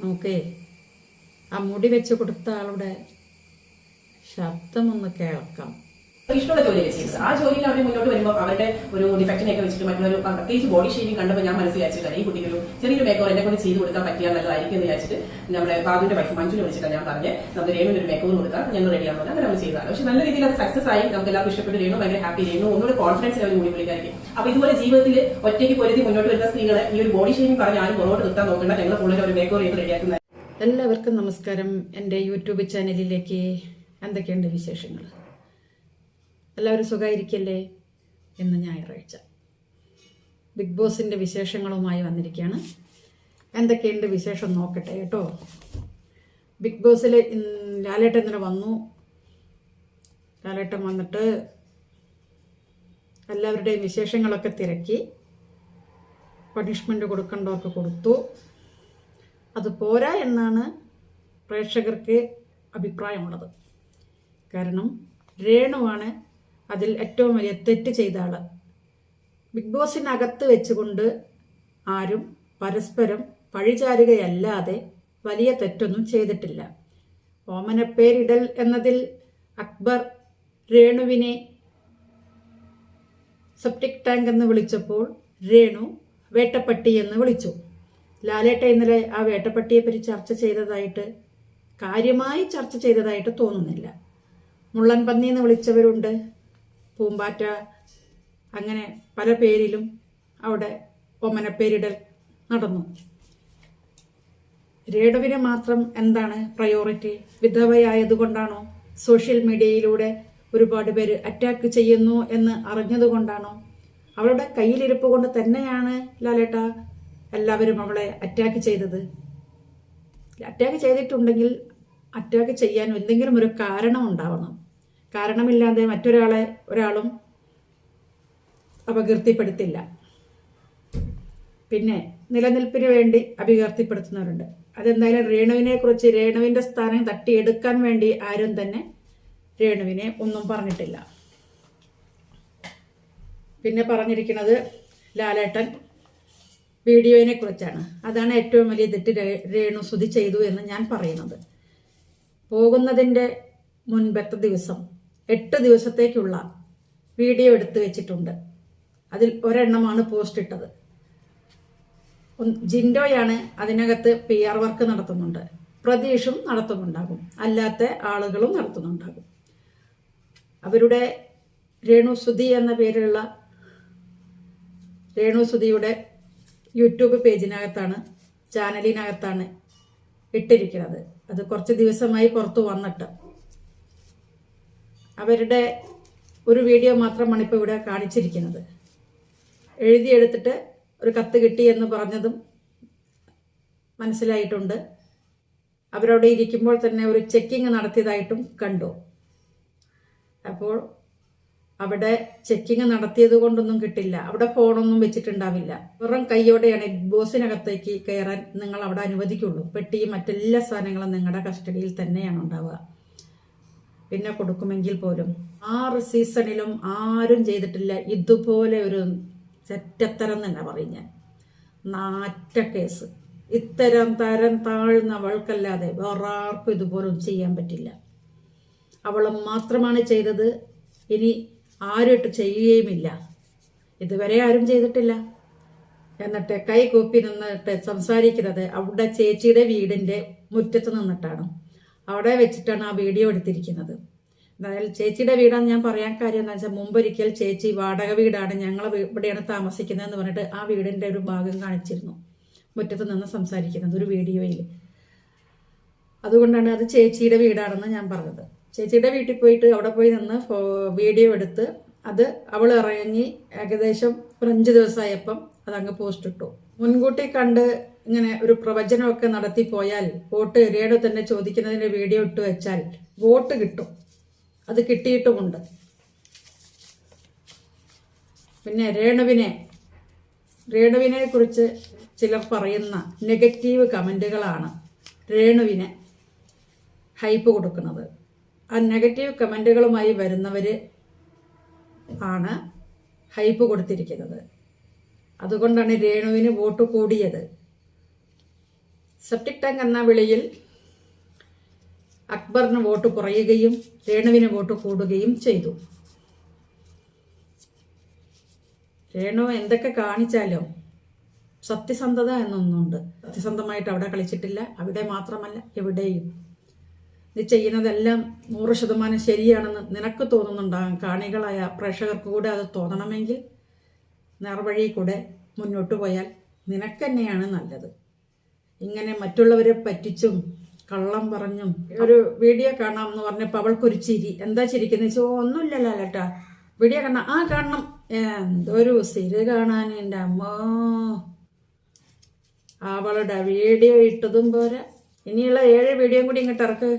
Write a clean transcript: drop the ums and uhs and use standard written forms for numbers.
നമുക്ക് ആ മുടി വെച്ച് കൊടുത്ത ആളുടെ ശബ്ദമൊന്ന് കേൾക്കാം. ഇഷ്ടമുള്ള ജോലിയൊക്കെ ചെയ്തത്. ആ ജോലിയിൽ അവർ മുന്നോട്ട് വരുമ്പോൾ അവരുടെ ഒരു ഡിഫക്റ്റിനെയൊക്കെ വെച്ചിട്ട് മറ്റുള്ളൊരു പ്രത്യേകിച്ച് ബോഡി ഷേവിംഗ് കണ്ടപ്പോൾ ഞാൻ മനസ്സിലാച്ചില്ല ഈ കുട്ടിക്കൊരു ചെറിയൊരു മേക്കോർ എന്നെ കൊണ്ട് ചെയ്ത് കൊടുക്കാൻ പറ്റിയാൽ നല്ലതായിരിക്കും എന്ന് വിചാരിച്ചിട്ട് നമ്മുടെ ബാബുവിന്റെ വൈഫ് മഞ്ജുവിനെ വിളിച്ചിട്ട് ഞാൻ പറഞ്ഞ് നമുക്ക് രേണുവിന് ഒരു മേക്കോർ കൊടുക്കാം, ഞങ്ങൾ റെഡിയാണെന്ന് പറഞ്ഞാൽ അങ്ങനെ നമ്മൾ ചെയ്തതാണ്. പക്ഷെ നല്ല രീതിയിൽ അത് സക്സസ് ആയി. നമുക്ക് എല്ലാവർക്കും ഇഷ്ടപ്പെട്ട് രേണു ഭയങ്കര ഹാപ്പി. രേണു ഒന്നുകൂടെ കോൺഫിഡൻസ് അവർ കൂടി വിളിക്കായിരിക്കും. അപ്പൊ ഇതുപോലെ ജീവിതത്തിൽ ഒറ്റയ്ക്ക് പൊരുതി മുന്നോട്ട് വരുന്ന സ്ത്രീകളെ ഈ ഒരു ബോഡി ഷേവിംഗ് പറഞ്ഞ് ആരും പുറകോട്ട് നിർത്താൻ നോക്കണ്ട. ഞങ്ങൾ കൂടുതൽ ഒരു മേക്കോർ ചെയ്ത് റെഡിയാക്കുന്ന. എല്ലാവർക്കും നമസ്കാരം. എൻ്റെ യൂട്യൂബ് ചാനലിലേക്ക് എന്തൊക്കെയുണ്ട് വിശേഷങ്ങൾ? എല്ലാവരും സുഖമായിരിക്കല്ലേ? ഇന്ന് ഞായറാഴ്ച ബിഗ് ബോസിൻ്റെ വിശേഷങ്ങളുമായി വന്നിരിക്കുകയാണ്. എന്തൊക്കെയുണ്ട് വിശേഷം നോക്കട്ടെ കേട്ടോ. ബിഗ് ബോസിൽ ലാലേട്ടൻ ഇന്നലെ വന്നു. ലാലേട്ടൻ വന്നിട്ട് എല്ലാവരുടെയും വിശേഷങ്ങളൊക്കെ തിരക്കി. പണിഷ്മെൻ്റ് കൊടുക്കേണ്ടവർക്ക് കൊടുത്തു. അത് പോരാ എന്നാണ് പ്രേക്ഷകർക്ക് അഭിപ്രായമുള്ളത്. കാരണം രേണുവാണ് അതിൽ ഏറ്റവും വലിയ തെറ്റ് ചെയ്ത ആള്. ബിഗ് ബോസിനകത്ത് വെച്ചുകൊണ്ട് ആരും പരസ്പരം പഴിചാരുകയല്ലാതെ വലിയ തെറ്റൊന്നും ചെയ്തിട്ടില്ല. ഓമനപ്പേരിടൽ എന്നതിൽ അക്ബർ രേണുവിനെ സെപ്റ്റിക് ടാങ്ക് എന്ന് വിളിച്ചപ്പോൾ രേണു വേട്ടപ്പട്ടി എന്ന് വിളിച്ചു. ലാലേട്ട ഇന്നലെ ആ വേട്ടപ്പട്ടിയെപ്പറ്റി ചർച്ച ചെയ്തതായിട്ട് കാര്യമായി ചർച്ച ചെയ്തതായിട്ട് തോന്നുന്നില്ല. മുള്ളൻ പന്നി എന്ന് വിളിച്ചവരുണ്ട്, പൂമ്പാറ്റ, അങ്ങനെ പല പേരിലും അവിടെ ഒമനപ്പേരിടൽ നടന്നു. രേണുവിന് മാത്രം എന്താണ് പ്രയോറിറ്റി? വിധവയായതുകൊണ്ടാണോ? സോഷ്യൽ മീഡിയയിലൂടെ ഒരുപാട് പേര് അറ്റാക്ക് ചെയ്യുന്നു എന്ന് അറിഞ്ഞതുകൊണ്ടാണോ? അവളുടെ കയ്യിലിരിപ്പ് കൊണ്ട് തന്നെയാണ് ലാലേട്ട എല്ലാവരും അവളെ അറ്റാക്ക് ചെയ്തത്. അറ്റാക്ക് ചെയ്തിട്ടുണ്ടെങ്കിൽ അറ്റാക്ക് ചെയ്യാൻ എന്തെങ്കിലും ഒരു കാരണം ഉണ്ടാവണം. കാരണമില്ലാതെ ഒരാളും അപകീർത്തിപ്പെടുത്തില്ല. പിന്നെ നിലനിൽപ്പിന് വേണ്ടി അപകീർത്തിപ്പെടുത്തുന്നവരുണ്ട്. അതെന്തായാലും രേണുവിനെ കുറിച്ച്, രേണുവിൻ്റെ സ്ഥാനം തട്ടിയെടുക്കാൻ വേണ്ടി ആരും തന്നെ രേണുവിനെ ഒന്നും പറഞ്ഞിട്ടില്ല. പിന്നെ പറഞ്ഞിരിക്കുന്നത് ലാലേട്ടൻ വീഡിയോയിനെ കുറിച്ചാണ്. അതാണ് ഏറ്റവും വലിയ തെറ്റ് രേണു സ്തുതി ചെയ്തു എന്ന് ഞാൻ പറയുന്നത്. പോകുന്നതിൻ്റെ മുൻപത്തെ ദിവസം 8 ദിവസത്തേക്കുള്ള വീഡിയോ എടുത്തു വെച്ചിട്ടുണ്ട്. അതിൽ ഒരെണ്ണമാണ് പോസ്റ്റ് ഇട്ടത്. ജിൻഡോയാണ് അതിനകത്ത് PR വർക്ക് നടത്തുന്നുണ്ട്. പ്രതീഷും നടത്തുന്നുണ്ടാകും, അല്ലാത്ത ആളുകളും നടത്തുന്നുണ്ടാകും. അവരുടെ രേണു സുധി എന്ന പേരിലുള്ള രേണു സുധിയുടെ യൂട്യൂബ് പേജിനകത്താണ്, ചാനലിനകത്താണ് ഇട്ടിരിക്കുന്നത്. അത് കുറച്ച് ദിവസമായി പുറത്തു വന്നിട്ട് അവരുടെ ഒരു വീഡിയോ മാത്രമാണ് ഇപ്പോൾ ഇവിടെ കാണിച്ചിരിക്കുന്നത്. എഴുതിയെടുത്തിട്ട് ഒരു കത്ത് കിട്ടി എന്ന് പറഞ്ഞതും മനസ്സിലായിട്ടുണ്ട്. അവരവിടെ ഇരിക്കുമ്പോൾ തന്നെ ഒരു ചെക്കിങ് നടത്തിയതായിട്ടും കണ്ടു. അപ്പോൾ അവിടെ ചെക്കിങ് നടത്തിയത് കൊണ്ടൊന്നും കിട്ടില്ല. അവിടെ ഫോണൊന്നും വെച്ചിട്ടുണ്ടാവില്ല. വെറും കൈയോടെയാണ് ബിഗ് ബോസിനകത്തേക്ക് കയറാൻ നിങ്ങൾ അവിടെ അനുവദിക്കുള്ളൂ. പെട്ടിയും മറ്റെല്ലാ സാധനങ്ങളും നിങ്ങളുടെ കസ്റ്റഡിയിൽ തന്നെയാണ് ഉണ്ടാവുക. പിന്നെ കൊടുക്കുമെങ്കിൽ പോലും 6 സീസണിലും ആരും ചെയ്തിട്ടില്ല ഇതുപോലെ ഒരു ചെറ്റത്തരം തന്നെ പറയും ഞാൻ. നാറ്റ കേസ്. ഇത്തരം തരം താഴ്ന്നവൾക്കല്ലാതെ വേറെ ആർക്കും ഇതുപോലും ചെയ്യാൻ പറ്റില്ല. അവൾ മാത്രമാണ് ചെയ്തത്. ഇനി ആരും ഇട്ട് ചെയ്യുകയുമില്ല. ഇതുവരെ ആരും ചെയ്തിട്ടില്ല. എന്നിട്ട് കൈ കൂപ്പി നിന്നിട്ട് സംസാരിക്കുന്നത് അവിടെ ചേച്ചിയുടെ വീടിൻ്റെ മുറ്റത്ത് നിന്നിട്ടാണ്. അവിടെ വെച്ചിട്ടാണ് ആ വീഡിയോ എടുത്തിരിക്കുന്നത്. എന്തായാലും ചേച്ചിയുടെ വീടാണെന്ന് ഞാൻ പറയാൻ കാര്യം എന്താ വെച്ചാൽ, മുമ്പൊരിക്കൽ ചേച്ചി വാടക വീടാണ്, ഞങ്ങൾ ഇവിടെയാണ് താമസിക്കുന്നതെന്ന് പറഞ്ഞിട്ട് ആ വീടിൻ്റെ ഒരു ഭാഗം കാണിച്ചിരുന്നു, മുറ്റത്ത് നിന്ന് സംസാരിക്കുന്നത് ഒരു വീഡിയോയിൽ. അതുകൊണ്ടാണ് അത് ചേച്ചിയുടെ വീടാണെന്ന് ഞാൻ പറഞ്ഞത്. ചേച്ചിയുടെ വീട്ടിൽ പോയിട്ട് അവിടെ പോയി നിന്ന് വീഡിയോ എടുത്ത് അത് അവൾ ഇറങ്ങി ഏകദേശം ഒരു 5 ദിവസമായപ്പം അതങ്ങ് പോസ്റ്റ് ഇട്ടു. മുൻകൂട്ടി കണ്ട് ഇങ്ങനെ ഒരു പ്രവചനമൊക്കെ നടത്തി പോയാൽ വോട്ട് രേണു തന്നെ ചോദിക്കുന്നതിൻ്റെ വീഡിയോ ഇട്ട് വെച്ചാൽ വോട്ട് കിട്ടും. അത് കിട്ടിയിട്ടുമുണ്ട്. പിന്നെ രേണുവിനെ കുറിച്ച് ചിലർ പറയുന്ന നെഗറ്റീവ് കമൻറ്റുകളാണ് രേണുവിനെ ഹൈപ്പ് കൊടുക്കുന്നത്. ആ നെഗറ്റീവ് കമൻറ്റുകളുമായി വരുന്നവർ ആണ് ഹൈപ്പ് കൊടുത്തിരിക്കുന്നത്. അതുകൊണ്ടാണ് രേണുവിന് വോട്ട് കൂടിയത്. സെപ്റ്റിക് ടാങ്ക് എന്ന വിളിയിൽ അക്ബറിന് വോട്ട് കുറയുകയും രേണുവിന് വോട്ട് കൂടുകയും ചെയ്തു. രേണു എന്തൊക്കെ കാണിച്ചാലും സത്യസന്ധത എന്നൊന്നുണ്ട്. സത്യസന്ധമായിട്ട് അവിടെ കളിച്ചിട്ടില്ല. അവിടെ മാത്രമല്ല, എവിടെയും. നീ ചെയ്യുന്നതെല്ലാം 100% ശരിയാണെന്ന് നിനക്ക് തോന്നുന്നുണ്ടാകും. കാണികളായ പ്രേക്ഷകർക്ക് കൂടെ അത് തോന്നണമെങ്കിൽ നേർവഴി കൂടെ മുന്നോട്ട് പോയാൽ നിനക്ക് തന്നെയാണ് നല്ലത്. ഇങ്ങനെ മറ്റുള്ളവരെ പറ്റിച്ചും കള്ളം പറഞ്ഞും ഒരു വീഡിയോ കാണാമെന്ന് പറഞ്ഞപ്പോൾ അവൾക്കൊരു ചിരി. എന്താ ചിരിക്കുന്നത് വെച്ചാൽ ഒന്നുമില്ലല്ലോ ലേട്ടാ, വീഡിയോ കാണാം. ആ കാണണം. എന്തൊരു സിരി കാണാൻ എൻ്റെ അമ്മോ. അവളുടെ വീഡിയോ ഇട്ടതും പോരാ, ഇനിയുള്ള 7 വീഡിയോയും കൂടി ഇങ്ങോട്ട് ഇറക്ക്.